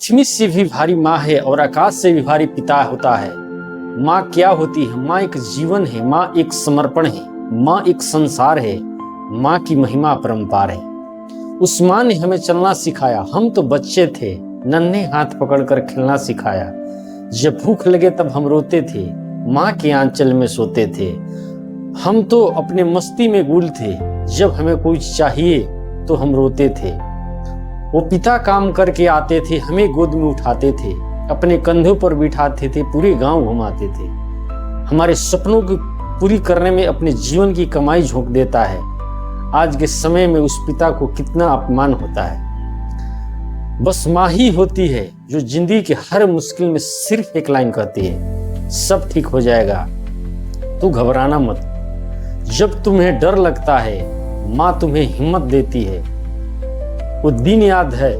पृथ्वी से भी भारी माँ है और आकाश से भी भारी पिता होता है। माँ क्या होती है? माँ एक जीवन है, माँ एक समर्पण है, माँ एक संसार है, माँ की महिमा अपरंपार है। उस माँ ने हमें चलना सिखाया, हम तो बच्चे थे, नन्हे हाथ पकड़कर खेलना सिखाया। जब भूख लगे तब हम रोते थे, माँ के आंचल में सोते थे। हम तो अपने मस्ती में गुल थे, जब हमें कोई चाहिए तो हम रोते थे। वो पिता काम करके आते थे, हमें गोद में उठाते थे, अपने कंधों पर बिठाते थे, पूरे गांव घुमाते थे। हमारे सपनों को पूरी करने में अपने जीवन की कमाई झोंक देता है। आज के समय में उस पिता को कितना अपमान होता है। बस माँ ही होती है जो जिंदगी के हर मुश्किल में सिर्फ एक लाइन कहती है, सब ठीक हो जाएगा, तू घबराना मत। जब तुम्हें डर लगता है, माँ तुम्हें हिम्मत देती है। वो दिन याद है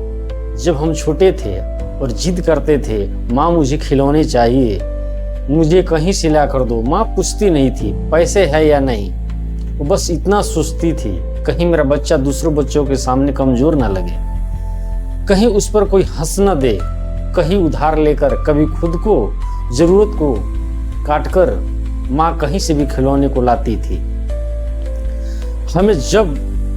जब हम छोटे थे और जिद करते थे, माँ मुझे खिलौने चाहिए, मुझे कहीं से ला कर दो। माँ पूछती नहीं थी पैसे है या नहीं, वो बस इतना सोचती थी कहीं मेरा बच्चा दूसरों बच्चों के सामने कमजोर ना लगे, कहीं उस पर कोई हंस न दे। कहीं उधार लेकर, कभी खुद को जरूरत को काटकर माँ कहीं से भी खिलौने को लाती थी।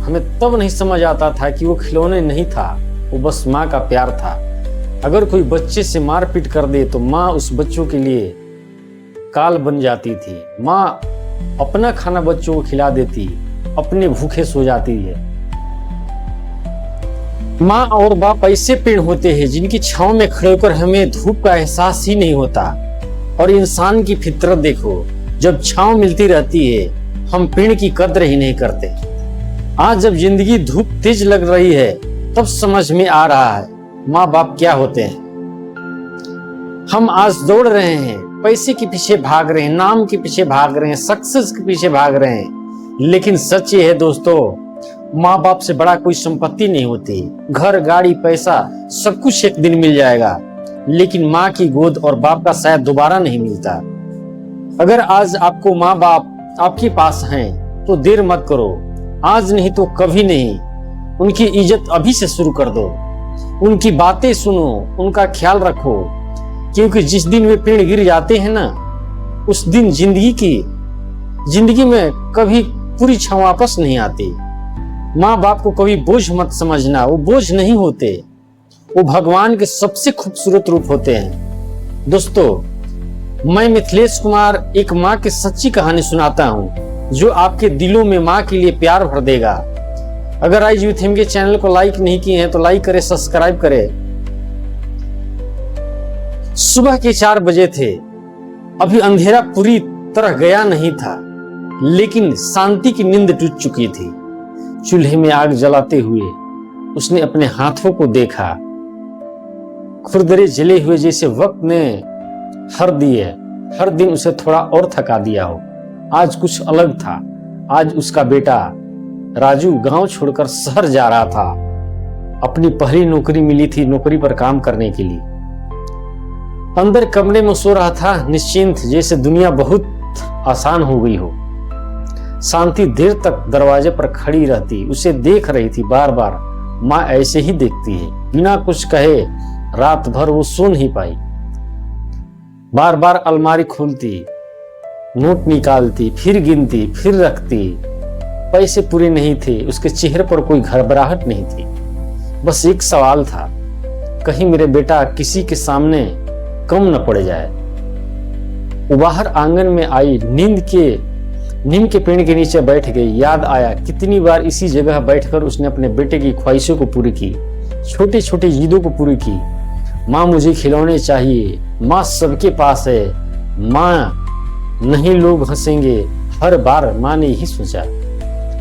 हमें तब नहीं समझ आता था कि वो खिलौने नहीं था, वो बस माँ का प्यार था। अगर कोई बच्चे से मारपीट कर दे तो माँ उस बच्चों के लिए काल बन जाती थी। माँ अपना खाना बच्चों को खिला देती, अपने भूखे सो जाती है। माँ और बाप ऐसे पेड़ होते हैं जिनकी छांव में खड़े होकर हमें धूप का एहसास ही नहीं होता। और इंसान की फितरत देखो, जब छांव मिलती रहती है हम पेड़ की कद्र ही नहीं करते। आज जब जिंदगी धूप तेज लग रही है तब समझ में आ रहा है माँ बाप क्या होते हैं। हम आज दौड़ रहे हैं, पैसे के पीछे भाग रहे हैं, नाम के पीछे भाग रहे हैं, सक्सेस के पीछे भाग रहे हैं, लेकिन सच ये है दोस्तों, माँ बाप से बड़ा कोई संपत्ति नहीं होती। घर, गाड़ी, पैसा सब कुछ एक दिन मिल जाएगा, लेकिन माँ की गोद और बाप का शायद दोबारा नहीं मिलता। अगर आज आपको माँ बाप आपके पास हैं तो देर मत करो, आज नहीं तो कभी नहीं। उनकी इज्जत अभी से शुरू कर दो, उनकी बातें सुनो, उनका ख्याल रखो, क्योंकि जिस दिन वे पेड़ गिर जाते हैं ना, उस दिन जिंदगी में कभी पूरी छांव वापस नहीं आती। माँ बाप को कभी बोझ मत समझना, वो बोझ नहीं होते, वो भगवान के सबसे खूबसूरत रूप होते हैं। दोस्तों, मैं मिथिलेश कुमार एक माँ की सच्ची कहानी सुनाता हूँ जो आपके दिलों में माँ के लिए प्यार भर देगा। अगर आज यूथ हिम के चैनल को लाइक नहीं किए हैं तो लाइक करें, सब्सक्राइब करें। सुबह के 4 बजे थे, अभी अंधेरा पूरी तरह गया नहीं था, लेकिन शांति की नींद टूट चुकी थी। चूल्हे में आग जलाते हुए उसने अपने हाथों को देखा, खुरदरे जले हुए जैसे वक्त ने हर दिन उसे थोड़ा और थका दिया हो। आज कुछ अलग था। आज उसका बेटा राजू गांव छोड़कर शहर जा रहा था। अपनी पहली नौकरी मिली थी, नौकरी पर काम करने के लिए। अंदर कमरे में सो रहा था निश्चिंत, जैसे दुनिया बहुत आसान हो गई हो। शांति देर तक दरवाजे पर खड़ी रहती, उसे देख रही थी बार बार। माँ ऐसे ही देखती है, बिना कुछ कहे। रात भर वो सो नहीं पाई, बार बार अलमारी खोलती, नोट निकालती, फिर गिनती, फिर रखती। पैसे पूरे नहीं थे, उसके चेहरे पर कोई घबराहट नहीं थी। बस एक सवाल था, कहीं मेरे बेटा किसी के सामने कम न पड़ जाए। वो बाहर आंगन में आई, नीम के पेड़ के नीचे बैठ गई। याद आया कितनी बार इसी जगह बैठकर उसने अपने बेटे की ख्वाहिशों को पूरी की, छोटे छोटे जिदों को पूरी की। माँ मुझे खिलौने चाहिए, माँ सबके पास है, माँ नहीं लोग हंसेंगे। हर बार माँ ने यही सोचा,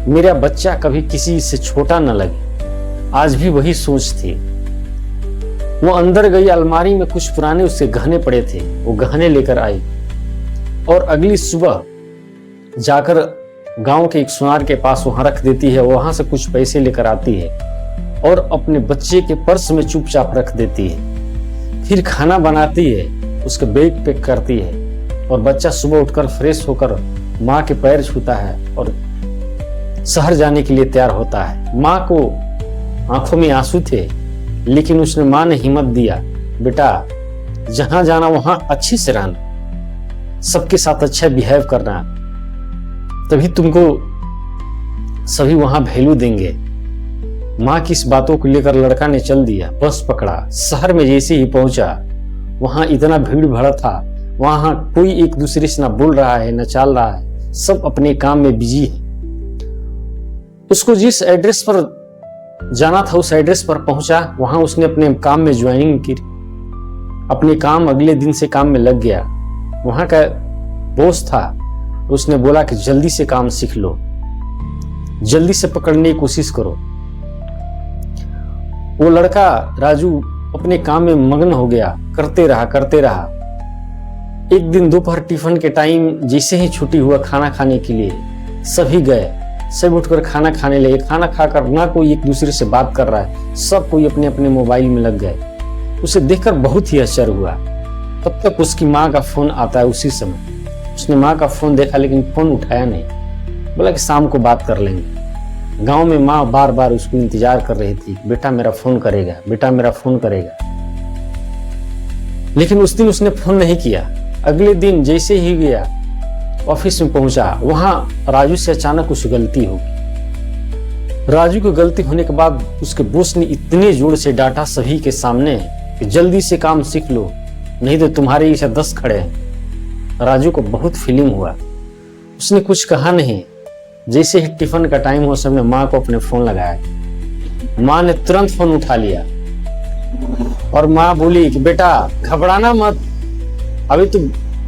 मेरा बच्चा कभी किसी से छोटा न लगे। आज भी वही सोच थी। वो अंदर गई, अलमारी में कुछ पुराने उसके गहने पड़े थे, वो गहने लेकर आई और अगली सुबह जाकर गांव के एक सुनार के पास वहां रख देती है। वहां से कुछ पैसे लेकर आती है और अपने बच्चे के पर्स में चुपचाप रख देती है। फिर खाना बनाती है, उसके बैग पैक करती है और बच्चा सुबह उठकर फ्रेश होकर माँ के पैर छूता है और शहर जाने के लिए तैयार होता है। माँ को आंखों में आंसू थे, लेकिन उसने माँ ने हिम्मत दिया बेटा जहां जाना वहां अच्छे से रहना, सबके साथ अच्छा बिहेव करना, तभी तुमको सभी वहां वैल्यू देंगे। माँ की इस बातों को लेकर लड़का ने चल दिया, बस पकड़ा। शहर में जैसे ही पहुंचा वहां इतना भीड़ भड़ा था, वहां कोई एक दूसरे से ना बोल रहा है ना चाल रहा है, सब अपने काम में बिजी है। उसको जिस एड्रेस पर जाना था उस एड्रेस पर पहुंचा, वहां उसने अपने काम में ज्वाइनिंग की, अपने काम अगले दिन से काम में लग गया। वहां का बॉस था, उसने बोला कि जल्दी से काम सीख लो, जल्दी से पकड़ने की कोशिश करो। वो लड़का राजू अपने काम में मग्न हो गया, करते रहा। एक दिन दोपहर टिफिन के टाइम जैसे ही छुट्टी हुआ खाना खाने के लिए, सभी गए, सब उठकर खाना खाने लगे। खाना खाकर ना कोई एक दूसरे से बात कर रहा है, सब कोई अपने अपने मोबाइल में लग गए। उसे देखकर बहुत ही आश्चर्य हुआ। तब तक उसकी माँ का फोन आता है। उसी समय उसने माँ का फोन देखा लेकिन फोन उठाया नहीं, बोला कि शाम को बात कर लेंगे। गांव में माँ बार बार उसको इंतजार कर रही थी, बेटा मेरा फोन करेगा, बेटा मेरा फोन करेगा। लेकिन उस दिन उसने फोन नहीं किया। अगले दिन जैसे ही गया ऑफिस में पहुंचा, वहां राजू से अचानक कुछ गलती हो गई। राजू की गलती होने के बाद उसके बॉस ने इतने जोर से डांटा सभी के सामने कि जल्दी से काम सीख लो, नहीं तो तुम्हारे इसे 10 खड़े हैं। राजू को बहुत फीलिंग हुआ, उसने कुछ कहा नहीं। जैसे ही टिफिन का टाइम हुआ, सबने माँ को अपने फोन लगाया। माँ ने तुरंत फोन उठा लिया और माँ बोली कि बेटा घबराना मत, अभी तू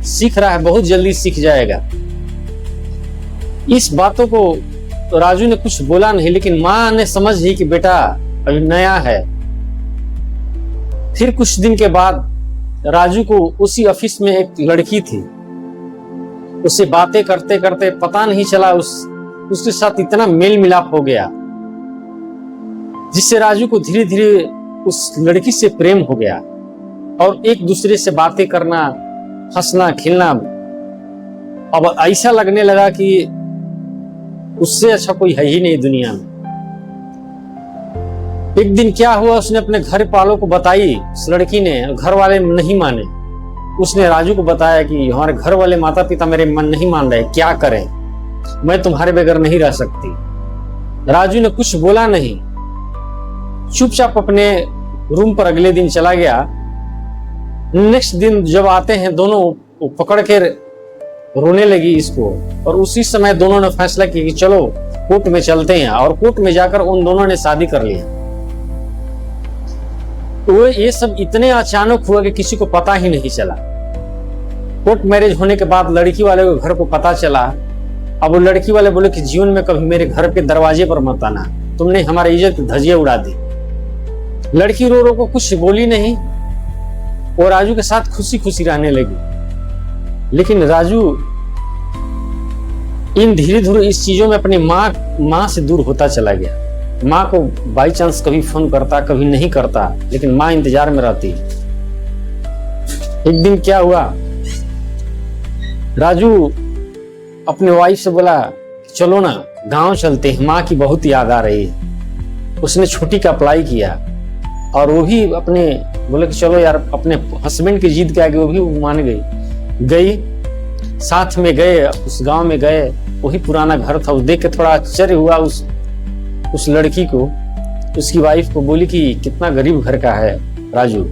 सीख रहा है, बहुत जल्दी सीख जाएगा। इस बातों को राजू ने कुछ बोला नहीं, लेकिन माँ ने समझ ली कि बेटा अभी नया है। फिर कुछ दिन के बाद राजू को उसी ऑफिस में एक लड़की थी, उससे बातें करते करते पता नहीं चला उसके साथ इतना मेल मिलाप हो गया, जिससे राजू को धीरे धीरे उस लड़की से प्रेम हो गया और एक दूसरे से बातें करना, हंसना खेलना अब ऐसा लगने लगा कि उससे अच्छा कोई है ही नहीं दुनिया में। एक दिन क्या हुआ, उसने अपने घर वालों को बताई उस लड़की ने, घर वाले नहीं माने। उसने राजू को बताया कि हमारे घर वाले माता पिता मेरे मन नहीं मान रहे, क्या करें, मैं तुम्हारे बगैर नहीं रह सकती। राजू ने कुछ बोला नहीं, चुपचाप अपने रूम पर अगले दिन चला गया। नेक्स्ट दिन जब आते हैं दोनों पकड़ के रोने लगी इसको, और उसी समय दोनों ने फैसला किया कि चलो कोर्ट में चलते हैं, और कोर्ट में जाकर उन दोनों ने शादी कर लिया। तो ये सब इतने अचानक हुआ कि किसी को पता ही नहीं चला। कोर्ट मैरिज होने के बाद लड़की वाले को घर को पता चला। अब वो लड़की वाले बोले कि जीवन में कभी मेरे घर के दरवाजे पर मत आना, तुमने हमारी इज्जत धजिया उड़ा दी। लड़की रो रो को कुछ बोली नहीं और राजू के साथ खुशी खुशी रहने लगी। लेकिन राजू इन धीरे धीरे इस चीजों में अपनी माँ से दूर होता चला गया। माँ को बाई चांस कभी फोन करता, कभी नहीं करता, लेकिन माँ इंतजार में रहती। एक दिन क्या हुआ, राजू अपने वाइफ से बोला चलो ना गांव चलते हैं, माँ की बहुत याद आ रही है। उसने छुट्टी का अप्लाई किया और वो भी अपने बोले कि चलो यार, अपने हस्बैंड की जिद के आगे वो भी मान गई। साथ में गए, उस गांव में गए, वही पुराना घर था। उस देख के थोड़ा आश्चर्य हुआ उस लड़की को। उसकी वाइफ को बोली कि कितना गरीब घर का है राजू।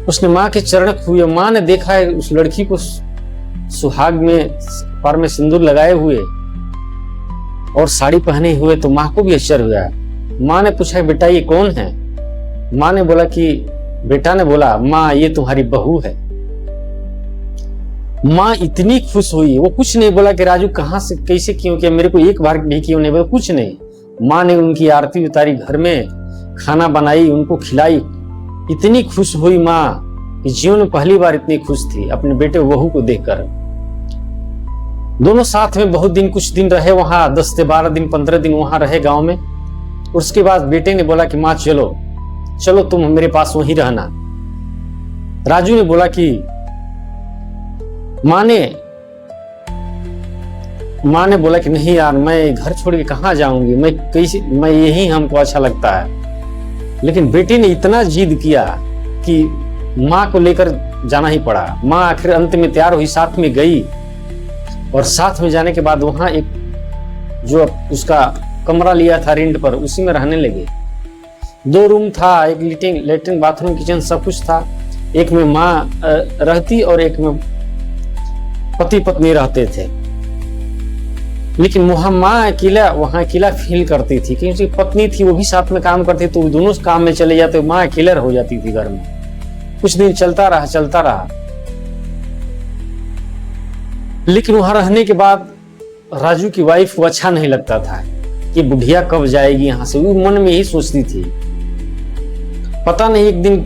उसने माँ के चरण छुए। माँ ने देखा है उस लड़की को सुहाग में पैर में सिंदूर लगाए हुए और साड़ी पहने हुए, तो माँ को भी आश्चर्य हुआ। माँ ने पूछा बेटा ये कौन है? माँ ने बोला कि बेटा ने बोला माँ ये तुम्हारी बहू है। माँ इतनी खुश हुई, वो कुछ नहीं बोला कि राजू कहाँ से कैसे क्यों किया, मेरे को एक बार भी क्यों नहीं बोला, कुछ नहीं। माँ ने उनकी आरती उतारी, घर में खाना बनाई, उनको खिलाई। इतनी खुश हुई माँ कि जीवन में पहली बार इतनी खुश थी अपने बेटे बहू को देखकर। दोनों साथ में बहुत दिन, कुछ दिन रहे वहां, 10 से 12 दिन 15 दिन वहां रहे गांव में। उसके बाद बेटे ने बोला कि माँ चलो तुम मेरे पास वहीं रहना। राजू ने बोला कि माँ ने बोला कि नहीं यार, मैं घर छोड़ के कहाँ जाऊंगी, मैं यही हमको अच्छा लगता है। लेकिन बेटे ने इतना जिद किया कि माँ को लेकर जाना ही पड़ा। माँ आखिर अंत में तैयार हुई, साथ में गई, और साथ में जाने के बाद वहां एक जो उसका कमरा लिया था रेंट पर, उसी में रहने लगे। 2 रूम था, एक लेटरिन बाथरूम किचन सब कुछ था। एक में माँ रहती और एक में पति पत्नी रहते थे। लेकिन वहां माँ वहां अकेला फील करती थी, क्योंकि पत्नी थी वो भी साथ में काम करती, तो दोनों काम में चले जाते, माँ अकेला हो जाती थी घर में। कुछ दिन चलता रहा। लेकिन वहां रहने के बाद राजू की वाइफ को अच्छा नहीं लगता था कि बुढ़िया कब जाएगी यहाँ से, वो मन में ही सोचती थी। पता नहीं एक दिन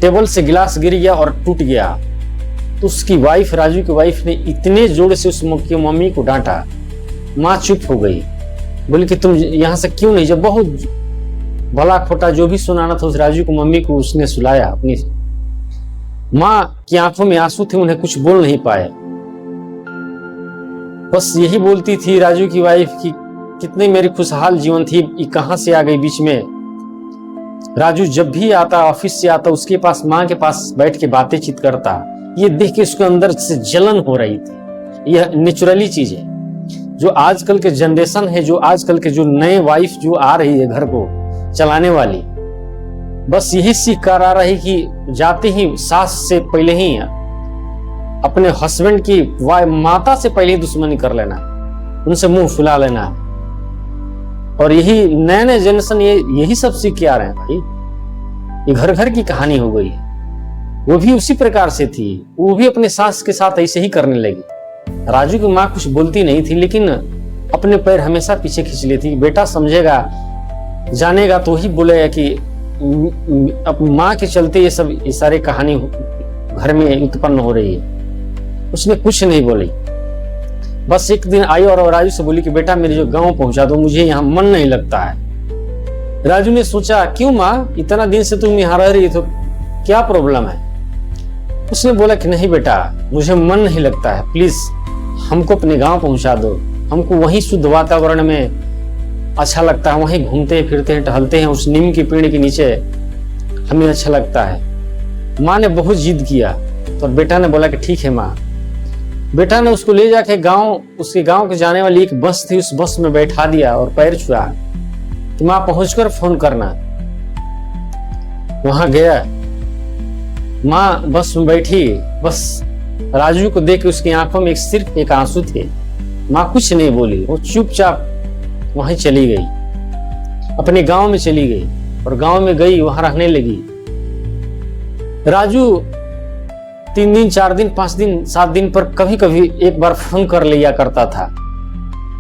टेबल से गिलास गिर गया और टूट गया, तो उसकी वाइफ, राजू की वाइफ ने इतने जोर से उस मम्मी को डांटा। माँ चुप हो गई, बोली कि तुम यहाँ से क्यों नहीं, जब बहुत भला खोटा जो भी सुनाना था उस राजू को, मम्मी को उसने सुलाया। अपनी माँ की आंखों में आंसू थे, उन्हें कुछ बोल नहीं पाए, बस यही बोलती थी राजू की वाइफ की कितनी मेरी खुशहाल जीवन थी, ये कहां से आ गई बीच में। राजू जब भी आता, ऑफिस से आता, उसके पास, माँ के पास बैठ के बातें चित करता। ये देख के उसके अंदर से जलन हो रही थी। यह नेचुरली चीज है। जो आजकल के जनरेशन है, जो आजकल के जो नए वाइफ जो आ रही है घर को चलाने वाली, बस यही सीख कर आ रही कि जाते ही सास से पहले ही अपने हस्बैंड की माता से पहले ही दुश्मनी कर लेना, उनसे मुंह फुला लेना। और यही नए जनरेशन यही सब सीख के आ रहे हैं भाई। ये घर घर की कहानी हो गई है। वो भी उसी प्रकार से थी, वो भी अपने सास के साथ ऐसे ही करने लगी। राजू की माँ कुछ बोलती नहीं थी, लेकिन अपने पैर हमेशा पीछे खींच लेती थी। बेटा समझेगा, जानेगा तो ही बोलेगा कि अब माँ के चलते ये सारे कहानी घर में उत्पन्न हो रही है। उसने कुछ नहीं बोली, बस एक दिन आई और राजू से बोली कि बेटा मेरे जो गांव पहुंचा दो, मुझे यहाँ मन नहीं लगता है। राजू ने सोचा, क्यों माँ, इतना दिन से तुम यहाँ रह रही तो क्या प्रॉब्लम है? उसने बोला कि नहीं बेटा, मुझे मन नहीं लगता है, प्लीज हमको अपने गांव पहुंचा दो, हमको वहीं शुद्ध वातावरण में अच्छा लगता है, वहीं घूमते फिरते हैं, टहलते हैं, उस नीम के पेड़ के नीचे हमें अच्छा लगता है। माँ ने बहुत जिद किया, तो बेटा ने बोला कि ठीक है माँ। बेटा ने उसको ले जाके उसके गांव के जाने वाली एक बस थी, उस बस में बैठा दिया और पैर छुआ कि माँ पहुंचकर फोन करना। वहां गया, माँ बस में बैठी, बस राजू को देख के उसकी आंखों में सिर्फ एक आंसू थे। माँ कुछ नहीं बोली, वो चुपचाप वहीं चली गई, अपने गांव में चली गई और गांव में गई, वहां रहने लगी। राजू 3 दिन 4 दिन 5 दिन 7 दिन पर कभी कभी एक बार फोन कर लिया करता था,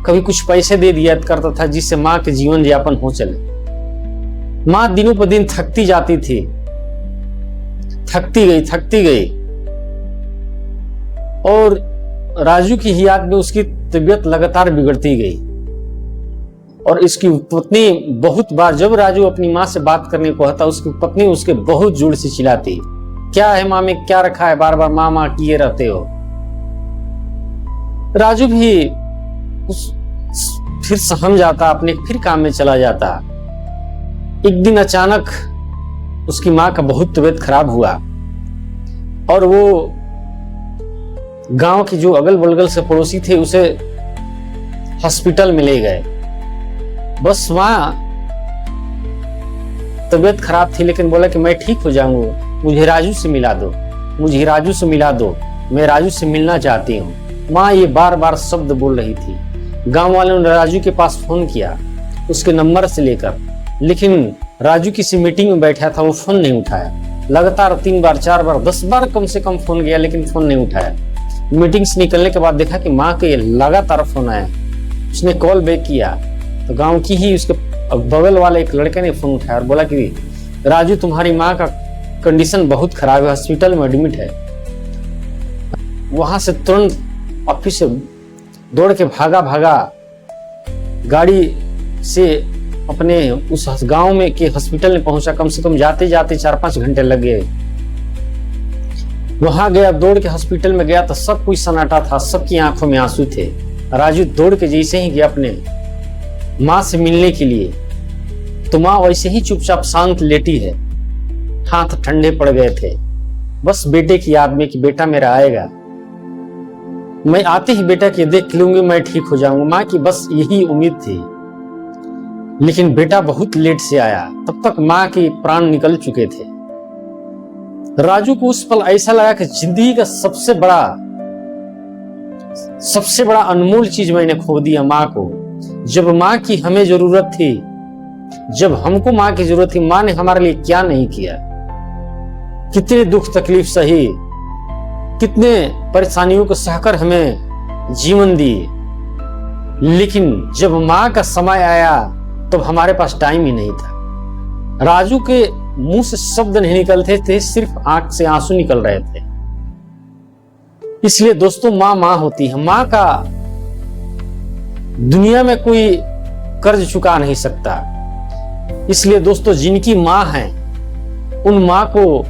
कभी कुछ पैसे दे दिया करता था, जिससे माँ के जीवन यापन हो चले। माँ दिनों पर दिन थकती जाती थी, थकती गई और राजू की ही याद में उसकी तबीयत लगातार बिगड़ती गई। और इसकी पत्नी बहुत बार, जब राजू अपनी माँ से बात करने को आता, उसकी पत्नी उसके बहुत जोर से चिल्लाती, क्या है माँ में क्या रखा है, बार बार माँ माँ किए रहते हो। राजू भी फिर सहम जाता, अपने फिर काम में चला जाता। एक दिन अचानक उसकी माँ का बहुत तबीयत खराब हुआ और वो गांव के जो अगल बगल से पड़ोसी थे उसे हॉस्पिटल में ले गए। बस वहां तबीयत खराब थी, लेकिन बोला कि मैं ठीक हो जाऊंगा, मुझे राजू से मिला दो, मैं राजू से मिलना चाहती हूँ। माँ ये बार बार शब्द बोल रही थी। गांव वालों ने राजू के पास फोन किया उसके नंबर से लेकर, लेकिन राजू किसी मीटिंग में बैठा था, वो फोन नहीं उठाया। लगातार 3 बार 4 बार 10 बार कम से कम फोन गया, लेकिन फोन नहीं उठाया। मीटिंग से निकलने के बाद देखा कि माँ के लगातार फोन आया। उसने कॉल बैक किया तो गांव की ही उसके बगल वाले एक लड़के ने फोन उठाया और बोला कि राजू तुम्हारी माँ का कंडीशन बहुत खराब है, हॉस्पिटल में एडमिट है। वहां से तुरंत ऑफिस से दौड़ के भागा गाड़ी से अपने उस गांव में के हॉस्पिटल में पहुंचा। कम से कम जाते जाते 4-5 घंटे लग गए। वहां गया, दौड़ के हॉस्पिटल में गया तो सब कुछ सन्नाटा था, सबकी आंखों में आंसू थे। राजू दौड़ के जैसे ही गया अपने माँ से मिलने के लिए, तो माँ वैसे ही चुपचाप शांत लेटी है, हाथ ठंडे पड़ गए थे, बस बेटे की याद में कि बेटा मेरा आएगा, मैं आते ही बेटा के देख लूंगी, मैं ठीक हो जाऊंगा। माँ की बस यही उम्मीद थी। लेकिन बेटा बहुत लेट से आया, तब तक माँ के प्राण निकल चुके थे। राजू को उस पल ऐसा लगा कि जिंदगी का सबसे बड़ा अनमोल चीज मैंने खो दिया, माँ को। जब माँ की हमें जरूरत थी, जब हमको माँ की जरूरत थी, माँ ने हमारे लिए क्या नहीं किया। कितने दुख तकलीफ सही, कितने परेशानियों को सहकर हमें जीवन दिए। लेकिन जब माँ का समय आया तो हमारे पास टाइम ही नहीं था। राजू के मुंह से शब्द नहीं निकलते थे, सिर्फ आंख से आंसू निकल रहे थे। इसलिए दोस्तों, माँ माँ होती है। माँ का दुनिया में कोई कर्ज चुका नहीं सकता। इसलिए दोस्तों, जिनकी माँ है उन माँ को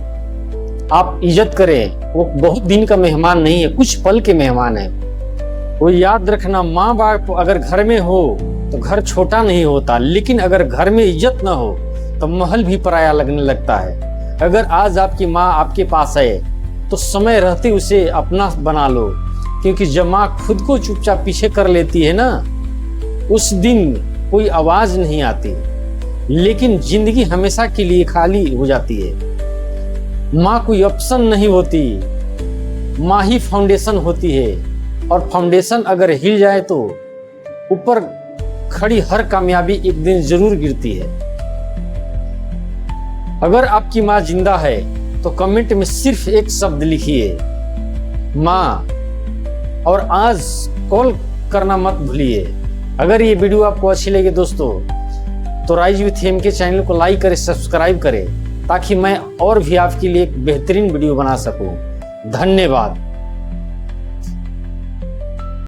आप इज्जत करें। वो बहुत दिन का मेहमान नहीं है, कुछ पल के मेहमान है। वो याद रखना, माँ बाप अगर घर में हो तो घर छोटा नहीं होता, लेकिन अगर घर में इज्जत ना हो तो महल भी पराया लगने लगता है। अगर आज आपकी माँ आपके पास है तो समय रहते उसे अपना बना लो, क्योंकि जब माँ खुद को चुपचाप पीछे कर लेती है ना, उस दिन कोई आवाज नहीं आती, लेकिन जिंदगी हमेशा के लिए खाली हो जाती है। माँ कोई ऑप्शन नहीं होती, माँ ही फाउंडेशन होती है। और फाउंडेशन अगर हिल जाए तो ऊपर खड़ी हर कामयाबी एक दिन जरूर गिरती है। अगर आपकी माँ जिंदा है तो कमेंट में सिर्फ एक शब्द लिखिए, माँ, और आज कॉल करना मत भूलिए। अगर ये वीडियो आपको अच्छी लगे दोस्तों, तो राइज विथ एम के चैनल को लाइक करें, सब्सक्राइब करें, ताकि मैं और भी आपके लिए एक बेहतरीन वीडियो बना सकूं। धन्यवाद।